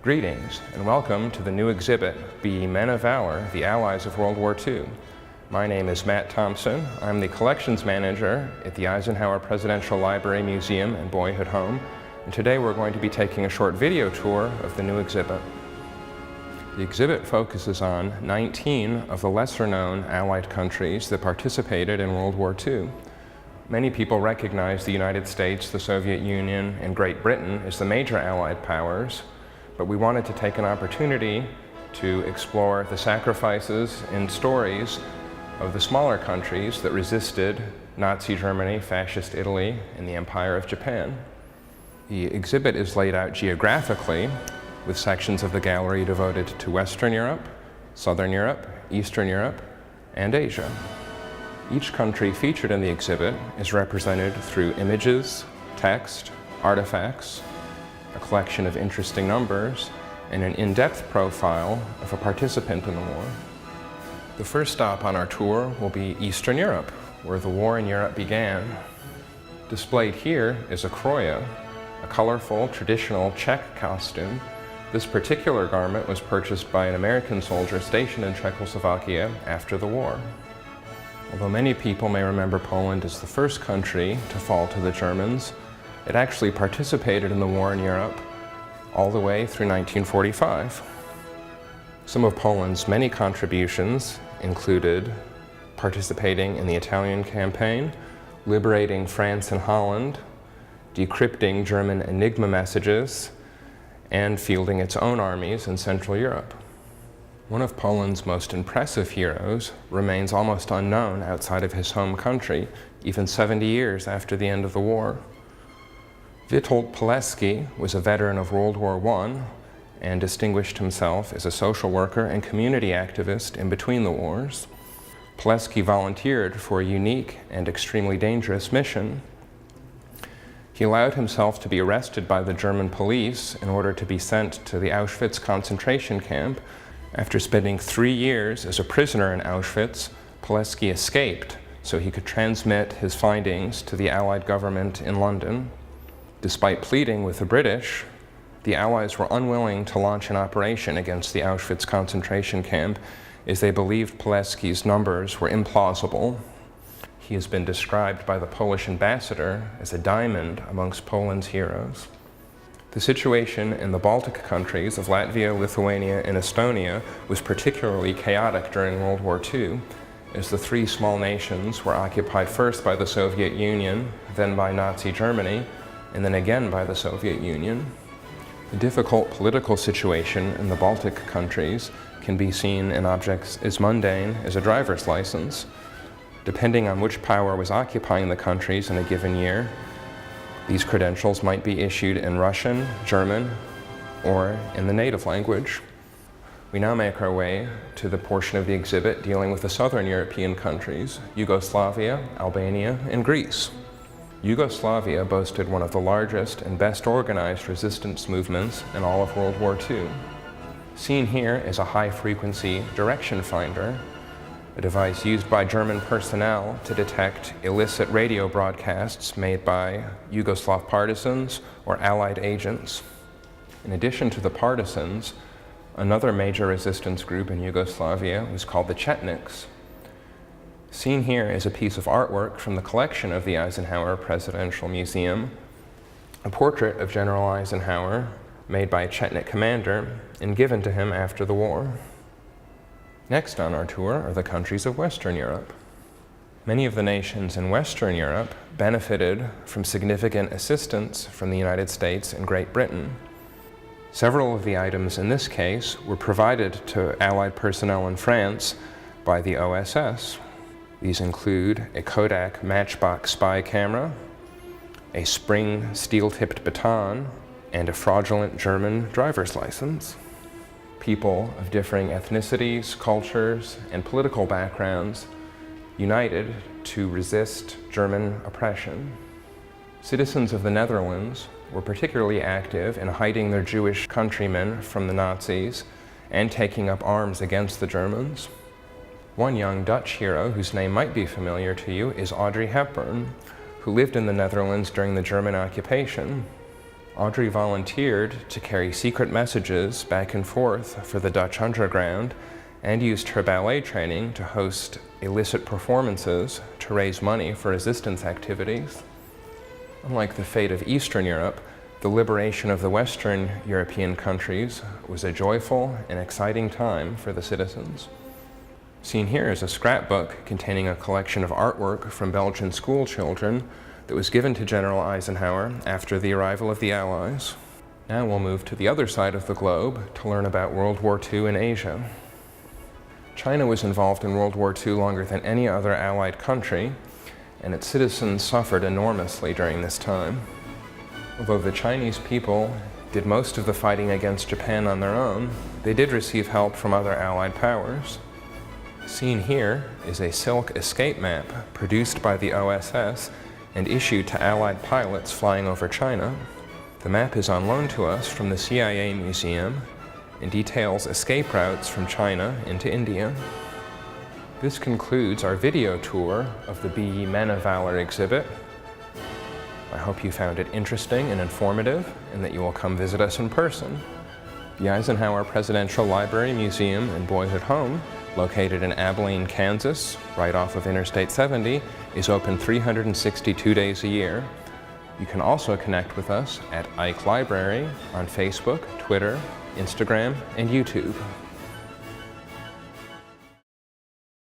Greetings and welcome to the new exhibit, Ye Men of Valour, the Allies of World War II. My name is Matt Thompson. I'm the collections manager at the Eisenhower Presidential Library Museum and Boyhood Home, and today we're going to be taking a short video tour of the new exhibit. The exhibit focuses on 19 of the lesser-known Allied countries that participated in World War II. Many people recognize the United States, the Soviet Union, and Great Britain as the major Allied powers, but we wanted to take an opportunity to explore the sacrifices and stories of the smaller countries that resisted Nazi Germany, Fascist Italy, and the Empire of Japan. The exhibit is laid out geographically with sections of the gallery devoted to Western Europe, Southern Europe, Eastern Europe, and Asia. Each country featured in the exhibit is represented through images, text, artifacts, a collection of interesting numbers, and an in-depth profile of a participant in the war. The first stop on our tour will be Eastern Europe, where the war in Europe began. Displayed here is a kroja, a colorful, traditional Czech costume. This particular garment was purchased by an American soldier stationed in Czechoslovakia after the war. Although many people may remember Poland as the first country to fall to the Germans, it actually participated in the war in Europe all the way through 1945. Some of Poland's many contributions included participating in the Italian campaign, liberating France and Holland, decrypting German Enigma messages, and fielding its own armies in Central Europe. One of Poland's most impressive heroes remains almost unknown outside of his home country, even 70 years after the end of the war. Witold Pilecki was a veteran of World War I and distinguished himself as a social worker and community activist in between the wars. Pilecki volunteered for a unique and extremely dangerous mission. He allowed himself to be arrested by the German police in order to be sent to the Auschwitz concentration camp. After spending 3 years as a prisoner in Auschwitz, Pilecki escaped so he could transmit his findings to the Allied government in London. Despite pleading with the British, the Allies were unwilling to launch an operation against the Auschwitz concentration camp as they believed Pilecki's numbers were implausible. He has been described by the Polish ambassador as a diamond amongst Poland's heroes. The situation in the Baltic countries of Latvia, Lithuania, and Estonia was particularly chaotic during World War II, as the three small nations were occupied first by the Soviet Union, then by Nazi Germany, and then again by the Soviet Union. The difficult political situation in the Baltic countries can be seen in objects as mundane as a driver's license. Depending on which power was occupying the countries in a given year, these credentials might be issued in Russian, German, or in the native language. We now make our way to the portion of the exhibit dealing with the southern European countries, Yugoslavia, Albania, and Greece. Yugoslavia boasted one of the largest and best organized resistance movements in all of World War II. Seen here is a high-frequency direction finder, a device used by German personnel to detect illicit radio broadcasts made by Yugoslav partisans or Allied agents. In addition to the partisans, another major resistance group in Yugoslavia was called the Chetniks. Seen here is a piece of artwork from the collection of the Eisenhower Presidential Museum, a portrait of General Eisenhower made by a Chetnik commander and given to him after the war. Next on our tour are the countries of Western Europe. Many of the nations in Western Europe benefited from significant assistance from the United States and Great Britain. Several of the items in this case were provided to Allied personnel in France by the OSS. These include a Kodak Matchbox spy camera, a spring steel-tipped baton, and a fraudulent German driver's license. People of differing ethnicities, cultures, and political backgrounds united to resist German oppression. Citizens of the Netherlands were particularly active in hiding their Jewish countrymen from the Nazis and taking up arms against the Germans. One young Dutch hero whose name might be familiar to you is Audrey Hepburn, who lived in the Netherlands during the German occupation. Audrey volunteered to carry secret messages back and forth for the Dutch underground and used her ballet training to host illicit performances to raise money for resistance activities. Unlike the fate of Eastern Europe, the liberation of the Western European countries was a joyful and exciting time for the citizens. Seen here is a scrapbook containing a collection of artwork from Belgian school children that was given to General Eisenhower after the arrival of the Allies. Now we'll move to the other side of the globe to learn about World War II in Asia. China was involved in World War II longer than any other Allied country, and its citizens suffered enormously during this time. Although the Chinese people did most of the fighting against Japan on their own, they did receive help from other Allied powers. Seen here is a silk escape map produced by the OSS and issued to Allied pilots flying over China. The map is on loan to us from the CIA Museum and details escape routes from China into India. This concludes our video tour of the Ye Men of Valour exhibit. I hope you found it interesting and informative, and that you will come visit us in person. The Eisenhower Presidential Library Museum and Boys at Home, located in Abilene, Kansas, right off of Interstate 70, is open 362 days a year. You can also connect with us at Ike Library on Facebook, Twitter, Instagram, and YouTube.